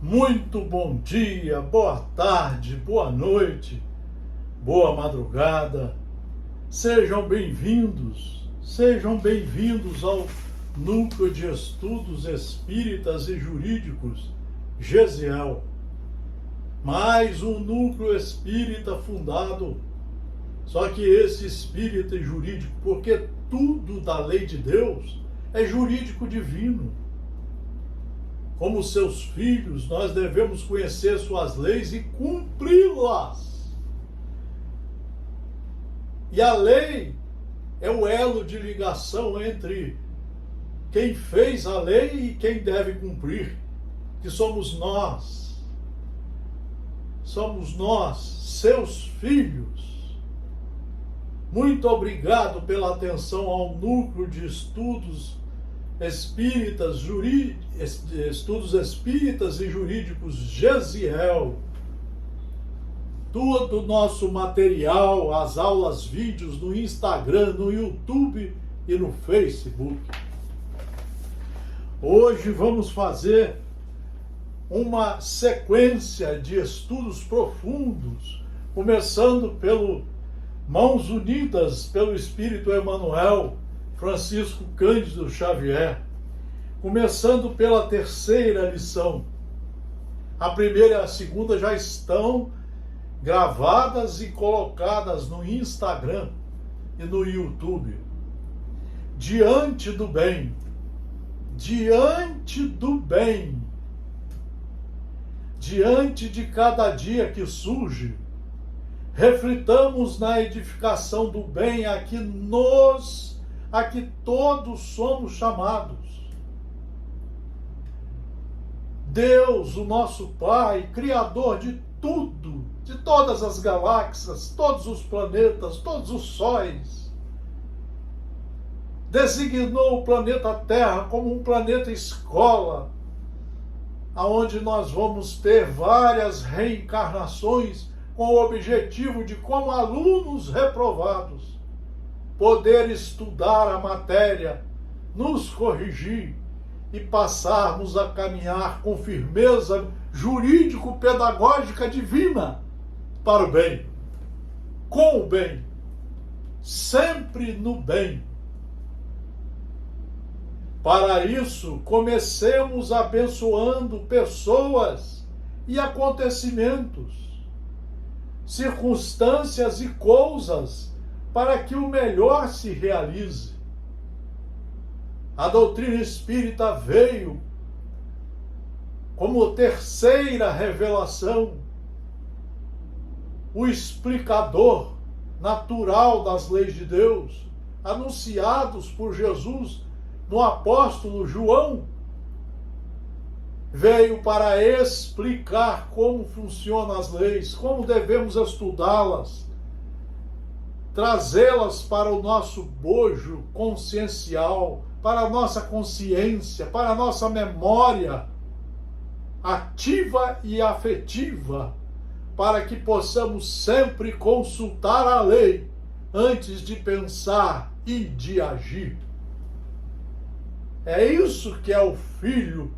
Muito bom dia, boa tarde, boa noite, boa madrugada. Sejam bem-vindos ao Núcleo de Estudos Espíritas e Jurídicos, GESIEL. Mais um núcleo espírita fundado, só que esse espírita e jurídico, porque tudo da lei de Deus é jurídico divino. Como seus filhos, nós devemos conhecer suas leis e cumpri-las. E a lei é o elo de ligação entre quem fez a lei e quem deve cumprir, que somos nós. Somos nós, seus filhos. Muito obrigado pela atenção ao Núcleo de Estudos Espíritas, Estudos Espíritas e Jurídicos GESIEL. Todo o nosso material, as aulas, vídeos no Instagram, no YouTube e no Facebook. Hoje vamos fazer uma sequência de estudos profundos, começando pelo Mãos Unidas pelo Espírito Emmanuel, Francisco Cândido Xavier, começando pela terceira lição. A primeira e a segunda já estão gravadas e colocadas no Instagram e no YouTube. Diante do bem, diante do bem, diante de cada dia que surge, reflitamos na edificação do bem a que todos somos chamados. Deus, o nosso Pai, Criador de tudo, de todas as galáxias, todos os planetas, todos os sóis, designou o planeta Terra como um planeta escola, aonde nós vamos ter várias reencarnações com o objetivo de, como alunos reprovados, poder estudar a matéria, nos corrigir e passarmos a caminhar com firmeza jurídico-pedagógica divina para o bem, com o bem, sempre no bem. Para isso, comecemos abençoando pessoas e acontecimentos, circunstâncias e coisas, para que o melhor se realize. A doutrina espírita veio como terceira revelação, o explicador natural das leis de Deus, anunciados por Jesus no apóstolo João, veio para explicar como funcionam as leis, como devemos estudá-las, trazê-las para o nosso bojo consciencial, para a nossa consciência, para a nossa memória ativa e afetiva, para que possamos sempre consultar a lei antes de pensar e de agir. É isso que é o filho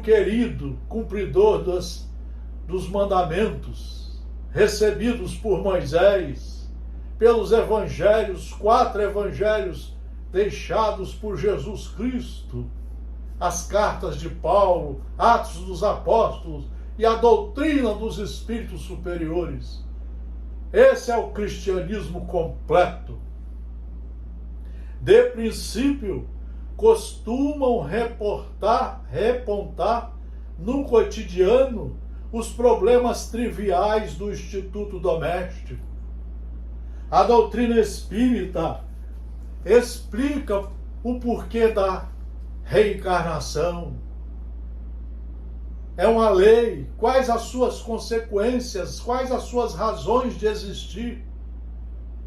querido, cumpridor dos mandamentos, recebidos por Moisés, pelos evangelhos, 4 evangelhos deixados por Jesus Cristo, as cartas de Paulo, Atos dos Apóstolos e a doutrina dos espíritos superiores. Esse é o cristianismo completo. De princípio, costumam repontar no cotidiano os problemas triviais do instituto doméstico. A doutrina espírita explica o porquê da reencarnação. É uma lei, quais as suas consequências, quais as suas razões de existir,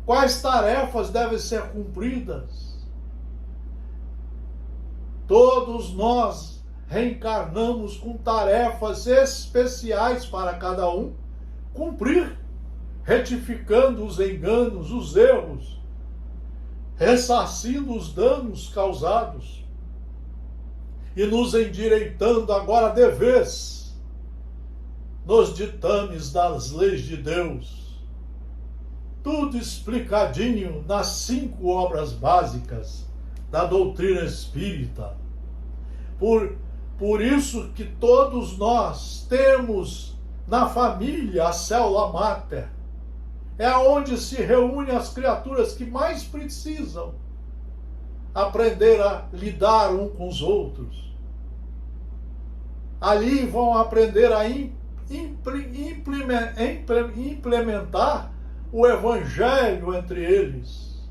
quais tarefas devem ser cumpridas. Todos nós reencarnamos com tarefas especiais para cada um cumprir, retificando os enganos, os erros, ressarcindo os danos causados. e nos endireitando agora de vez nos ditames das leis de Deus. Tudo explicadinho nas 5 obras básicas da doutrina espírita. Por isso que todos nós temos na família a célula máter. É onde se reúnem as criaturas que mais precisam aprender a lidar um com os outros. Ali vão aprender a implementar o evangelho entre eles,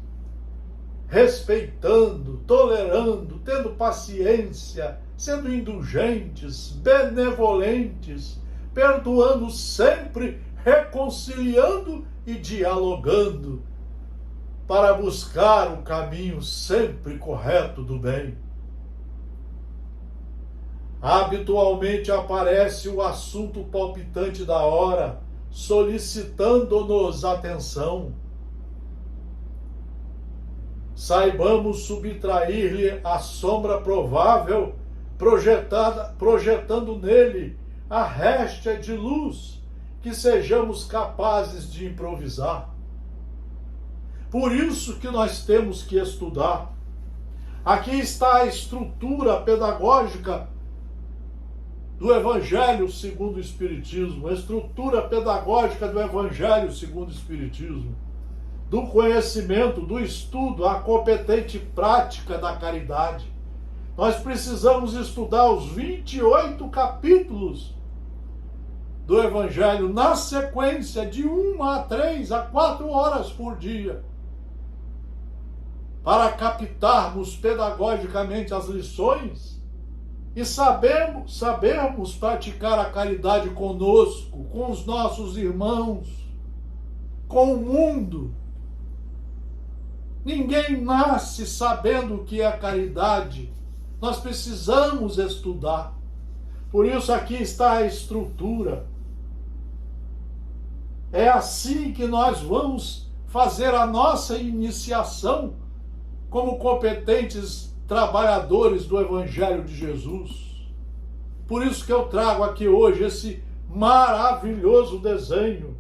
respeitando, tolerando, tendo paciência, sendo indulgentes, benevolentes, perdoando sempre, reconciliando e dialogando, para buscar o caminho sempre correto do bem. Habitualmente aparece o assunto palpitante da hora, solicitando-nos atenção. Saibamos subtrair-lhe a sombra provável, projetando nele a réstia de luz que sejamos capazes de improvisar. Por isso que nós temos que estudar. Aqui está a estrutura pedagógica do Evangelho segundo o Espiritismo, a estrutura pedagógica do Evangelho segundo o Espiritismo, do conhecimento, do estudo, a competente prática da caridade. Nós precisamos estudar os 28 capítulos do Evangelho na sequência de 1 a 3 a 4 horas por dia, para captarmos pedagogicamente as lições e sabermos praticar a caridade conosco, com os nossos irmãos, com o mundo. Ninguém nasce sabendo o que é caridade. Nós precisamos estudar. Por isso aqui está a estrutura. É assim que nós vamos fazer a nossa iniciação como competentes trabalhadores do Evangelho de Jesus. Por isso que eu trago aqui hoje esse maravilhoso desenho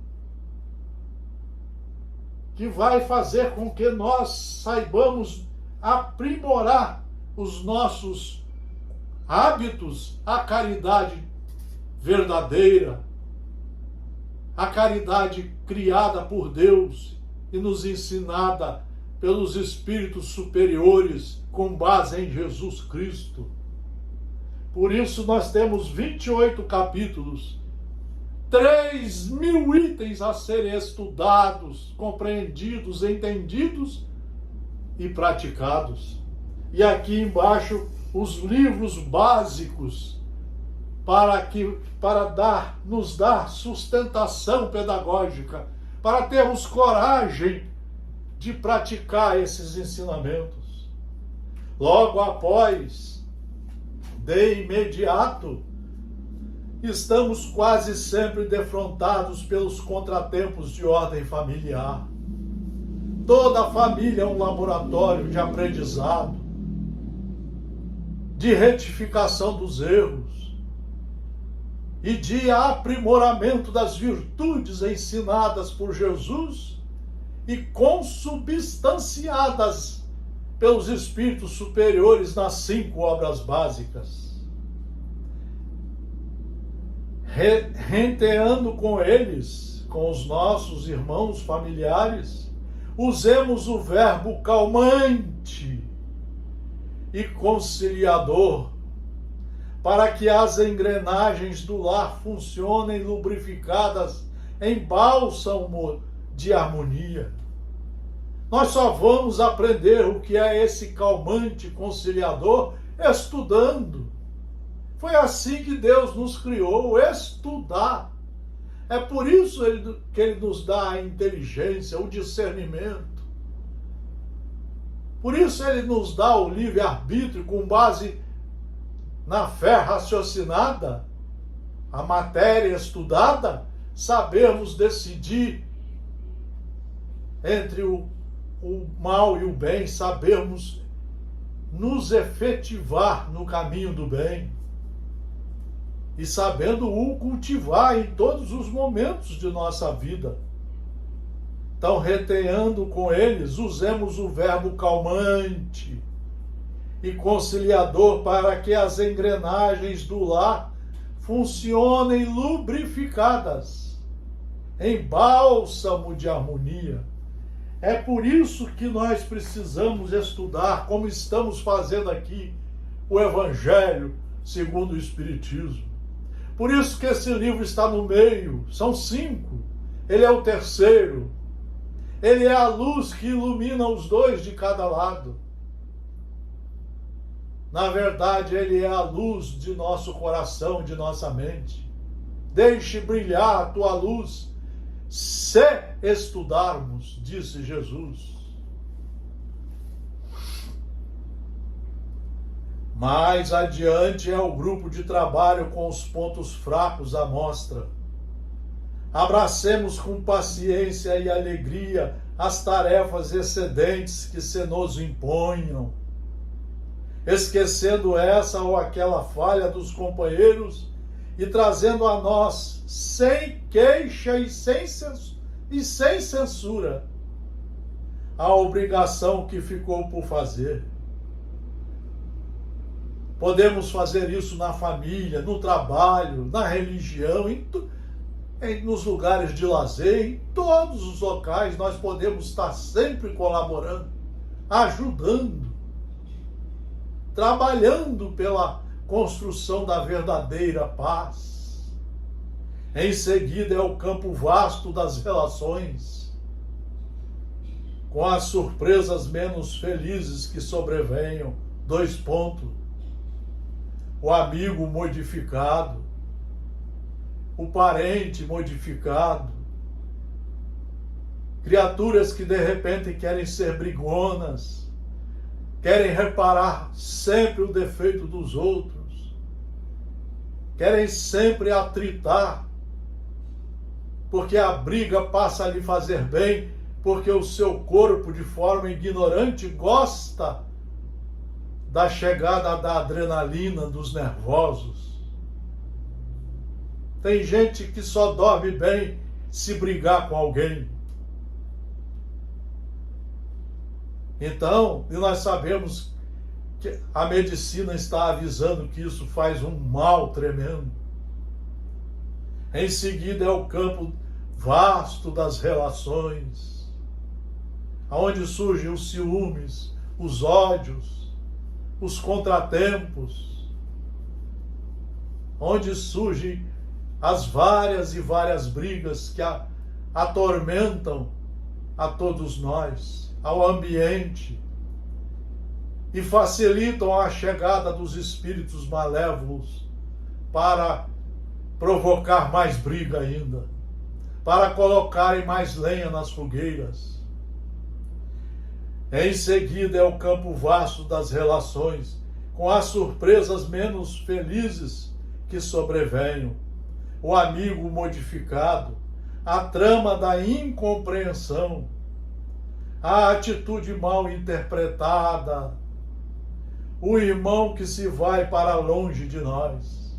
que vai fazer com que nós saibamos aprimorar os nossos hábitos à caridade verdadeira, a caridade criada por Deus e nos ensinada pelos espíritos superiores com base em Jesus Cristo. Por isso nós temos 28 capítulos, 3.000 itens a serem estudados, compreendidos, entendidos e praticados. E aqui embaixo os livros básicos para nos dar sustentação pedagógica, para termos coragem de praticar esses ensinamentos. Logo após, de imediato, estamos quase sempre defrontados pelos contratempos de ordem familiar. Toda família é um laboratório de aprendizado, de retificação dos erros e de aprimoramento das virtudes ensinadas por Jesus e consubstanciadas pelos espíritos superiores nas 5 obras básicas. Renteando com eles, com os nossos irmãos familiares, usemos o verbo calmante e conciliador, para que as engrenagens do lar funcionem lubrificadas em bálsamo de harmonia. Nós só vamos aprender o que é esse calmante conciliador estudando. Foi assim que Deus nos criou, estudar. É por isso que Ele nos dá a inteligência, o discernimento. Por isso Ele nos dá o livre-arbítrio com base na fé raciocinada, a matéria estudada, sabermos decidir entre o mal e o bem, sabermos nos efetivar no caminho do bem e sabendo o cultivar em todos os momentos de nossa vida. Então, retenhando com eles, usemos o verbo calmante e conciliador para que as engrenagens do lar funcionem lubrificadas, em bálsamo de harmonia. É por isso que nós precisamos estudar, como estamos fazendo aqui, o Evangelho segundo o Espiritismo. Por isso que esse livro está no meio, são 5, ele é o terceiro. Ele é a luz que ilumina os dois de cada lado. Na verdade, ele é a luz de nosso coração, de nossa mente. Deixe brilhar a tua luz, se estudarmos, disse Jesus. Mais adiante é o grupo de trabalho com os pontos fracos à mostra. Abracemos com paciência e alegria as tarefas excedentes que se nos imponham, esquecendo essa ou aquela falha dos companheiros e trazendo a nós, sem queixa e sem censura, a obrigação que ficou por fazer. Podemos fazer isso na família, no trabalho, na religião, nos lugares de lazer, em todos os locais. Nós podemos estar sempre colaborando, ajudando, trabalhando pela construção da verdadeira paz. Em seguida é o campo vasto das relações, com as surpresas menos felizes que sobrevenham. 2 pontos. O amigo modificado, o parente modificado, criaturas que de repente querem ser brigonas, querem reparar sempre o defeito dos outros, querem sempre atritar, porque a briga passa a lhe fazer bem, porque o seu corpo, de forma ignorante, gosta da chegada da adrenalina dos nervosos. Tem gente que só dorme bem se brigar com alguém. Então, e nós sabemos que a medicina está avisando que isso faz um mal tremendo. Em seguida é o campo vasto das relações, onde surgem os ciúmes, os ódios, os contratempos, onde surgem as várias e várias brigas que atormentam a todos nós, ao ambiente, e facilitam a chegada dos espíritos malévolos para provocar mais briga ainda, para colocarem mais lenha nas fogueiras. Em seguida é o campo vasto das relações, com as surpresas menos felizes que sobrevenham, o amigo modificado, a trama da incompreensão, a atitude mal interpretada, o irmão que se vai para longe de nós.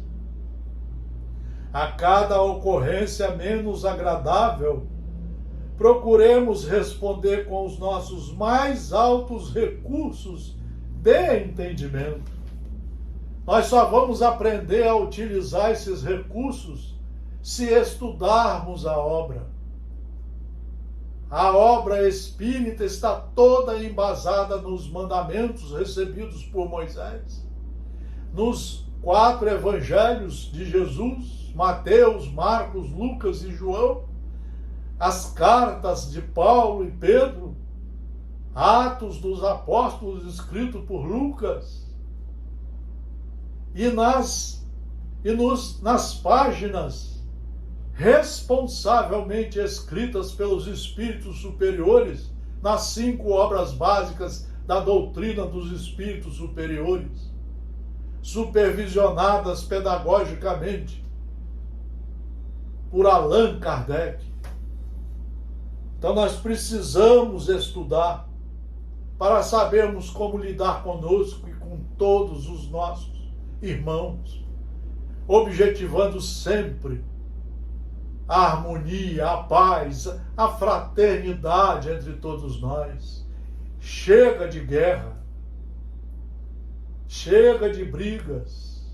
A cada ocorrência menos agradável, procuremos responder com os nossos mais altos recursos de entendimento. Nós só vamos aprender a utilizar esses recursos se estudarmos a obra. A obra espírita está toda embasada nos mandamentos recebidos por Moisés, nos 4 evangelhos de Jesus, Mateus, Marcos, Lucas e João, as cartas de Paulo e Pedro, Atos dos Apóstolos escrito por Lucas, e nas páginas responsavelmente escritas pelos espíritos superiores, nas 5 obras básicas da doutrina dos espíritos superiores, supervisionadas pedagogicamente por Allan Kardec. Então nós precisamos estudar para sabermos como lidar conosco e com todos os nossos irmãos, objetivando sempre a harmonia, a paz, a fraternidade entre todos nós. Chega de guerra, chega de brigas,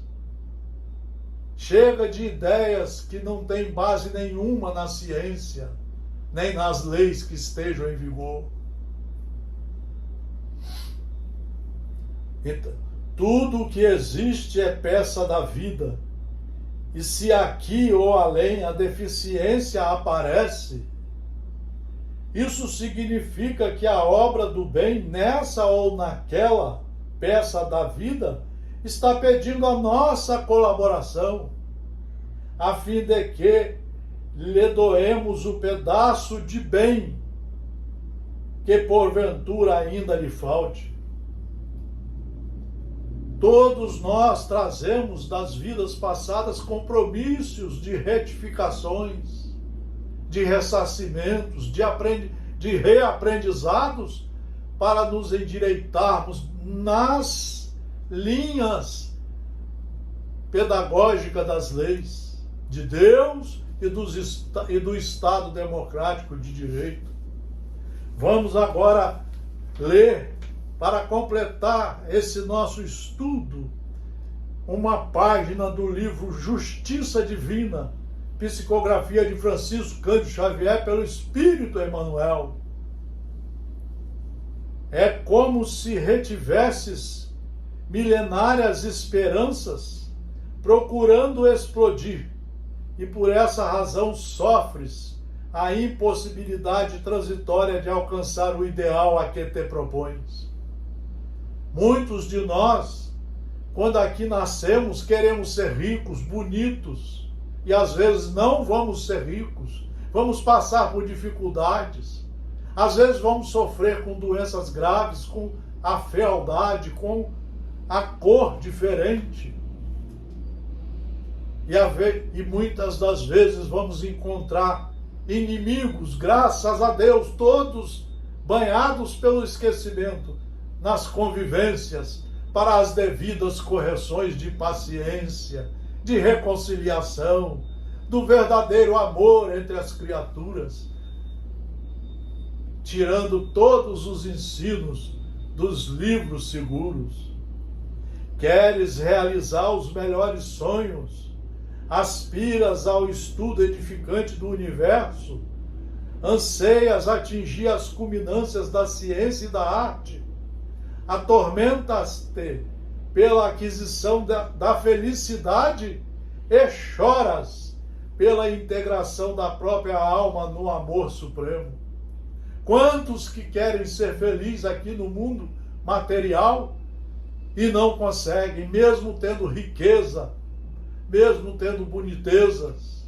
chega de ideias que não têm base nenhuma na ciência, nem nas leis que estejam em vigor. Então, tudo o que existe é peça da vida. E se aqui ou além a deficiência aparece, isso significa que a obra do bem, nessa ou naquela peça da vida, está pedindo a nossa colaboração, a fim de que lhe doemos o pedaço de bem que porventura ainda lhe falte. Todos nós trazemos das vidas passadas compromissos de retificações, de ressarcimentos, de reaprendizados para nos endireitarmos nas linhas pedagógicas das leis de Deus e do Estado democrático de direito. Vamos agora ler, para completar esse nosso estudo, uma página do livro Justiça Divina, psicografia de Francisco Cândido Xavier pelo Espírito Emmanuel. É como se retivesses milenárias esperanças procurando explodir, e por essa razão sofres a impossibilidade transitória de alcançar o ideal a que te propões. Muitos de nós, quando aqui nascemos, queremos ser ricos, bonitos, e às vezes não vamos ser ricos, vamos passar por dificuldades, às vezes vamos sofrer com doenças graves, com a fealdade, com a cor diferente, e muitas das vezes vamos encontrar inimigos, graças a Deus, todos banhados pelo esquecimento, nas convivências, para as devidas correções de paciência, de reconciliação, do verdadeiro amor entre as criaturas, tirando todos os ensinos dos livros seguros. Queres realizar os melhores sonhos, aspiras ao estudo edificante do universo, anseias atingir as culminâncias da ciência e da arte, atormentas-te pela aquisição da felicidade e choras pela integração da própria alma no amor supremo. Quantos que querem ser felizes aqui no mundo material e não conseguem, mesmo tendo riqueza, mesmo tendo bonitezas,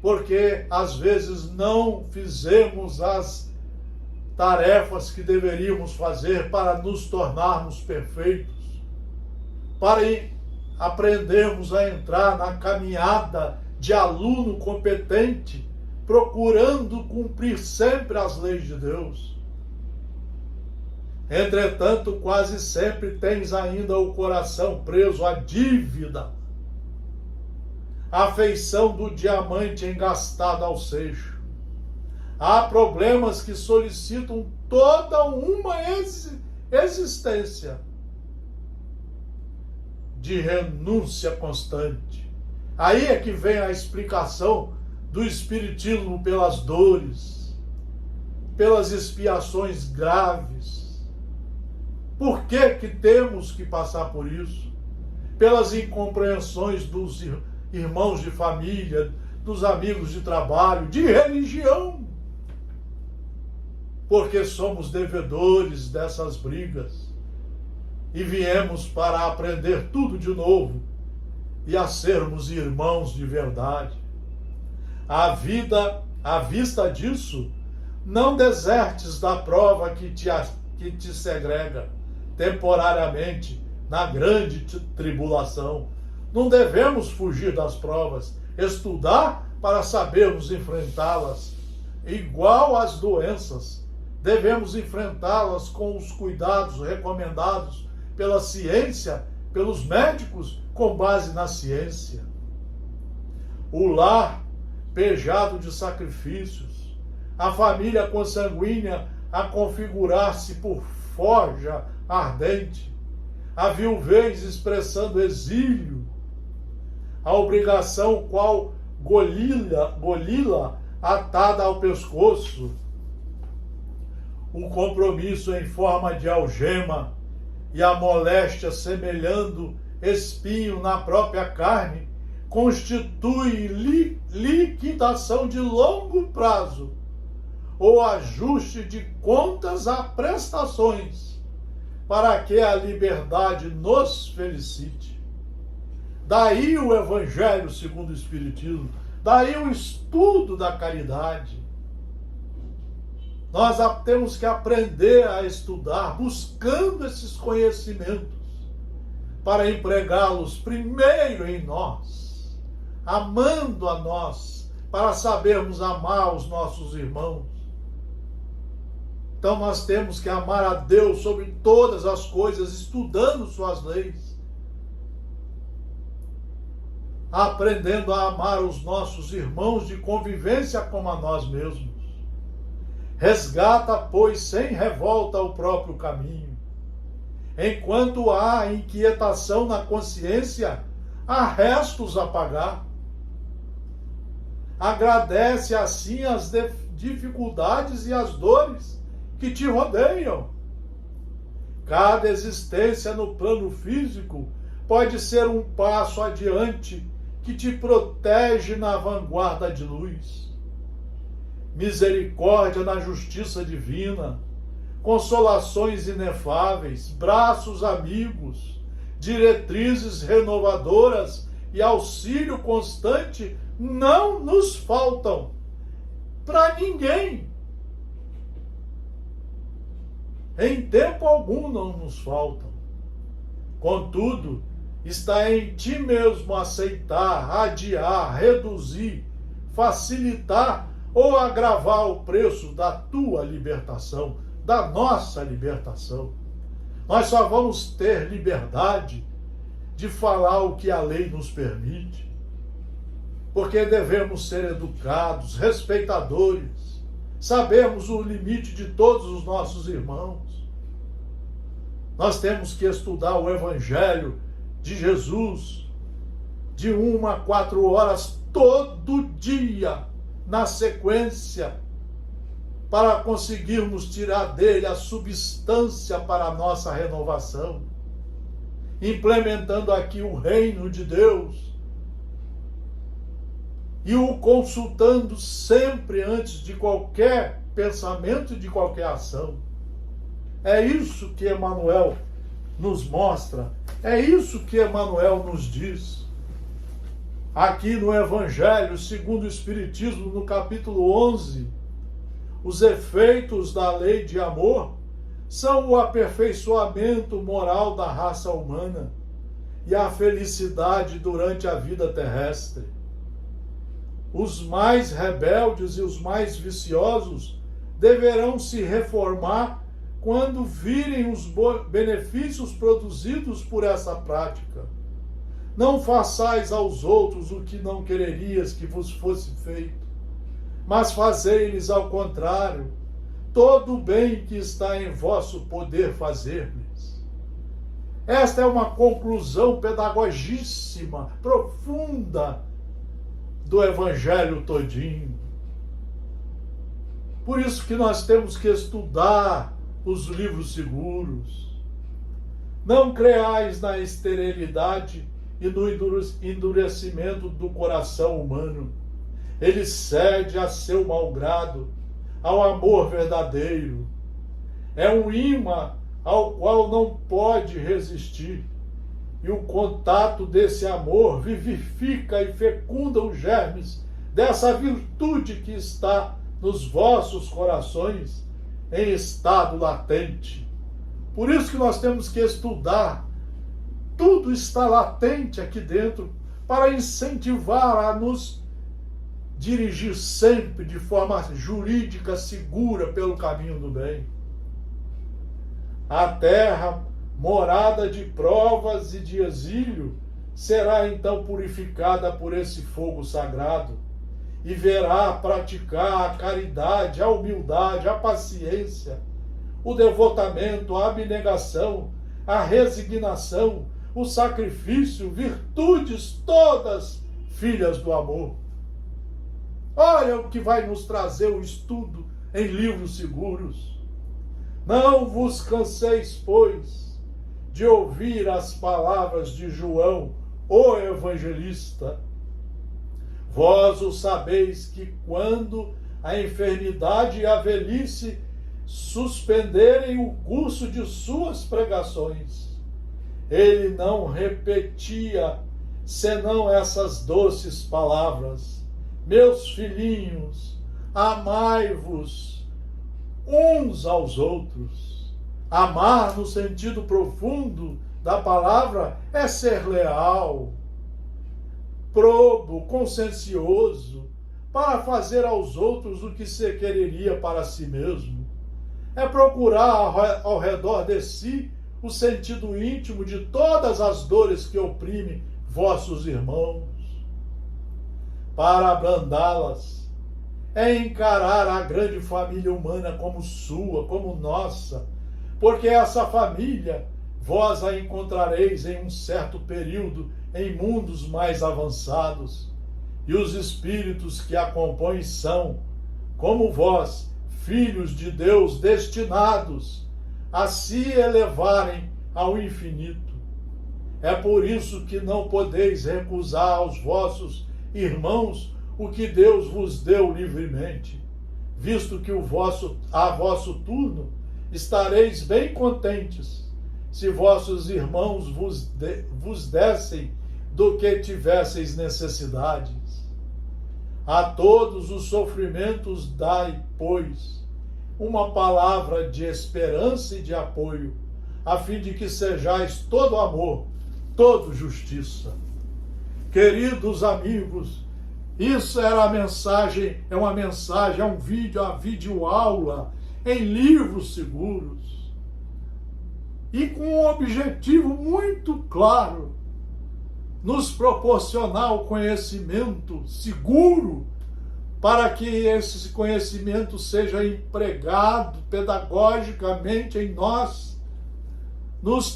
porque às vezes não fizemos as tarefas que deveríamos fazer para nos tornarmos perfeitos, para aprendermos a entrar na caminhada de aluno competente, procurando cumprir sempre as leis de Deus. Entretanto, quase sempre tens ainda o coração preso à dívida, à feição do diamante engastado ao seixo. Há problemas que solicitam toda uma existência de renúncia constante. Aí é que vem a explicação do Espiritismo pelas dores, pelas expiações graves. Por que que temos que passar por isso? Pelas incompreensões dos irmãos de família, dos amigos de trabalho, de religião. Porque somos devedores dessas brigas e viemos para aprender tudo de novo e a sermos irmãos de verdade. A vida, à vista disso, não desertes da prova que te segrega temporariamente na grande tribulação. Não devemos fugir das provas, estudar para sabermos enfrentá-las, igual às doenças devemos enfrentá-las com os cuidados recomendados pela ciência, pelos médicos, com base na ciência. O lar pejado de sacrifícios, a família consanguínea a configurar-se por forja ardente, a viuvez expressando exílio, a obrigação qual golila atada ao pescoço, o compromisso em forma de algema e a moléstia semelhando espinho na própria carne, constitui liquidação de longo prazo ou ajuste de contas a prestações, para que a liberdade nos felicite. Daí o Evangelho segundo o Espiritismo, daí o estudo da caridade. Nós temos que aprender a estudar, buscando esses conhecimentos, para empregá-los primeiro em nós, amando a nós, para sabermos amar os nossos irmãos. Então nós temos que amar a Deus sobre todas as coisas, estudando suas leis, aprendendo a amar os nossos irmãos de convivência como a nós mesmos. Resgata, pois, sem revolta o próprio caminho. Enquanto há inquietação na consciência, há restos a pagar. Agradece assim as dificuldades e as dores que te rodeiam. Cada existência no plano físico pode ser um passo adiante que te protege na vanguarda de luz. Misericórdia na justiça divina, consolações inefáveis, braços amigos, diretrizes renovadoras e auxílio constante não nos faltam para ninguém. Em tempo algum não nos faltam. Contudo, está em ti mesmo aceitar, adiar, reduzir, facilitar ou agravar o preço da tua libertação, da nossa libertação. Nós só vamos ter liberdade de falar o que a lei nos permite, porque devemos ser educados, respeitadores, sabemos o limite de todos os nossos irmãos. Nós temos que estudar o Evangelho de Jesus de 1 a 4 horas todo dia, na sequência, para conseguirmos tirar dele a substância para a nossa renovação, implementando aqui o reino de Deus e o consultando sempre antes de qualquer pensamento e de qualquer ação. É isso que Emmanuel nos mostra, é isso que Emmanuel nos diz. Aqui no Evangelho segundo o Espiritismo, no capítulo 11, os efeitos da lei de amor são o aperfeiçoamento moral da raça humana e a felicidade durante a vida terrestre. Os mais rebeldes e os mais viciosos deverão se reformar quando virem os benefícios produzidos por essa prática. Não façais aos outros o que não quererias que vos fosse feito, mas fazei-lhes ao contrário, todo o bem que está em vosso poder fazer-lhes. Esta é uma conclusão pedagogíssima, profunda do Evangelho todinho. Por isso que nós temos que estudar os livros seguros. Não creais na esterilidade e no endurecimento do coração humano. Ele cede a seu malgrado ao amor verdadeiro. É um imã ao qual não pode resistir. E o contato desse amor vivifica e fecunda os germes dessa virtude que está nos vossos corações em estado latente. Por isso que nós temos que estudar. Tudo está latente aqui dentro para incentivar a nos dirigir sempre de forma jurídica segura pelo caminho do bem. A terra, morada de provas e de exílio, será então purificada por esse fogo sagrado e verá praticar a caridade, a humildade, a paciência, o devotamento, a abnegação, a resignação, o sacrifício, virtudes todas filhas do amor. Olha o que vai nos trazer o estudo em livros seguros. Não vos canseis, pois, de ouvir as palavras de João, o evangelista. Vós o sabeis que quando a enfermidade e a velhice suspenderem o curso de suas pregações, ele não repetia senão essas doces palavras: meus filhinhos, amai-vos uns aos outros. Amar, no sentido profundo da palavra, é ser leal, probo, consciencioso, para fazer aos outros o que se quereria para si mesmo. É procurar ao redor de si o sentido íntimo de todas as dores que oprimem vossos irmãos. Para abrandá-las, é encarar a grande família humana como sua, como nossa, porque essa família vós a encontrareis em um certo período em mundos mais avançados, e os espíritos que a compõem são, como vós, filhos de Deus destinados a se elevarem ao infinito. É por isso que não podeis recusar aos vossos irmãos o que Deus vos deu livremente, visto que a vosso turno estareis bem contentes, se vossos irmãos vos dessem do que tivesseis necessidades. A todos os sofrimentos dai, pois, uma palavra de esperança e de apoio, a fim de que sejais todo amor, todo justiça. Queridos amigos, isso era a mensagem, é um vídeo, a videoaula em livros seguros. E com um objetivo muito claro, nos proporcionar o conhecimento seguro para que esse conhecimento seja empregado pedagogicamente em nós, nos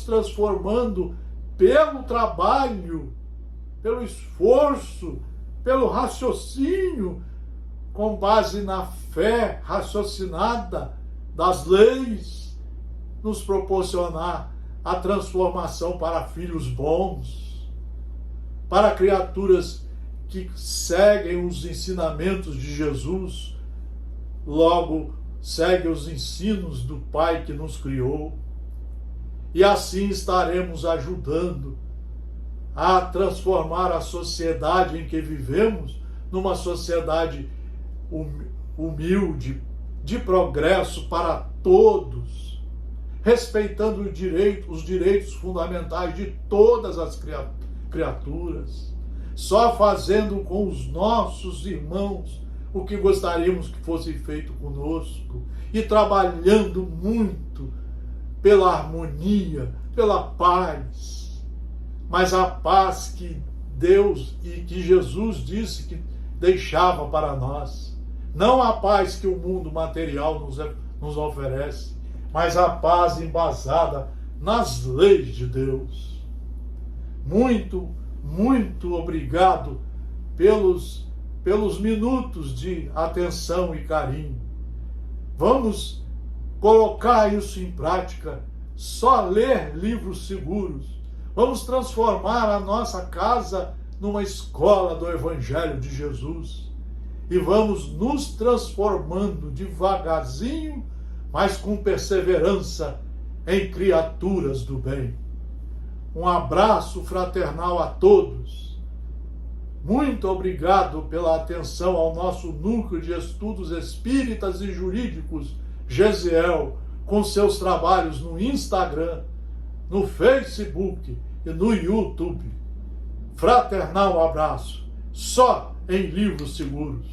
transformando pelo trabalho, pelo esforço, pelo raciocínio, com base na fé raciocinada das leis, nos proporcionar a transformação para filhos bons, para criaturas que seguem os ensinamentos de Jesus, logo seguem os ensinos do Pai que nos criou. E assim estaremos ajudando a transformar a sociedade em que vivemos numa sociedade humilde, de progresso para todos, respeitando os direitos fundamentais de todas as criaturas, só fazendo com os nossos irmãos o que gostaríamos que fosse feito conosco, e trabalhando muito pela harmonia, pela paz, mas a paz que Deus e que Jesus disse que deixava para nós, não a paz que o mundo material nos oferece, mas a paz embasada nas leis de Deus. Muito, muito obrigado pelos minutos de atenção e carinho. Vamos colocar isso em prática, só ler livros seguros. Vamos transformar a nossa casa numa escola do Evangelho de Jesus. E vamos nos transformando devagarzinho, mas com perseverança, em criaturas do bem. Um abraço fraternal a todos. Muito obrigado pela atenção ao nosso núcleo de estudos espíritas e jurídicos, Gesiel, com seus trabalhos no Instagram, no Facebook e no YouTube. Fraternal abraço. só em livros seguros.